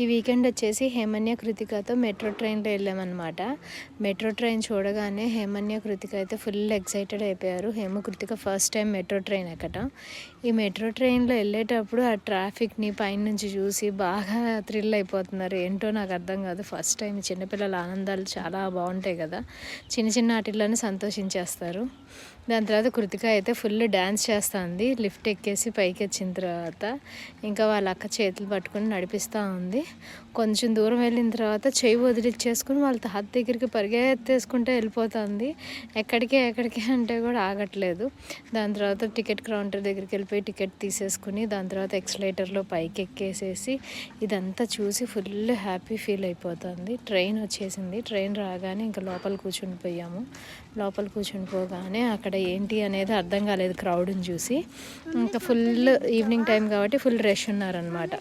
ఈ వీకెండ్ వచ్చేసి హేమన్య కృతికతో మెట్రో ట్రైన్లో వెళ్ళామన్నమాట. మెట్రో ట్రైన్ చూడగానే హేమన్య కృతిక అయితే ఫుల్ ఎక్సైటెడ్ అయిపోయారు. Hema Krithika first time metro train ఎక్కటం. ఈ మెట్రో ట్రైన్లో వెళ్ళేటప్పుడు ఆ ట్రాఫిక్ని పైనుంచి చూసి బాగా థ్రిల్ అయిపోతున్నారు. ఏంటో నాకు అర్థం కాదు. ఫస్ట్ టైం చిన్నపిల్లల ఆనందాలు చాలా బాగుంటాయి కదా, చిన్న చిన్న వాటిల్లోనే సంతోషించేస్తారు. దాని తర్వాత కృతిక అయితే ఫుల్ డ్యాన్స్ చేస్తుంది. లిఫ్ట్ ఎక్కేసి పైకి వచ్చిన తర్వాత ఇంకా వాళ్ళ అక్క చేతులు పట్టుకొని నడిపిస్తూ ఉంది. కొంచెం దూరం వెళ్ళిన తర్వాత చెయ్యి వదిలిచ్చేసుకుని వాళ్ళ తాత దగ్గరికి పరిగెత్తేసుకుంటే వెళ్ళిపోతుంది. ఎక్కడికి అంటే కూడా ఆగట్లేదు. దాని తర్వాత టికెట్ కౌంటర్ దగ్గరికి వెళ్ళిపోయి టికెట్ తీసేసుకుని దాని తర్వాత ఎక్సలేటర్లో పైకి ఎక్కేసేసి ఇదంతా చూసి ఫుల్ హ్యాపీ ఫీల్ అయిపోతుంది. ట్రైన్ వచ్చేసింది. ట్రైన్ రాగానే ఇంకా లోపల కూర్చుని పోయాము. లోపల కూర్చుని పోగానే అక్కడ ఏంటి అనేది అర్థం కాలేదు క్రౌడ్ని చూసి. ఇంకా ఫుల్ ఈవినింగ్ టైం కాబట్టి ఫుల్ రష్ ఉన్నారనమాట.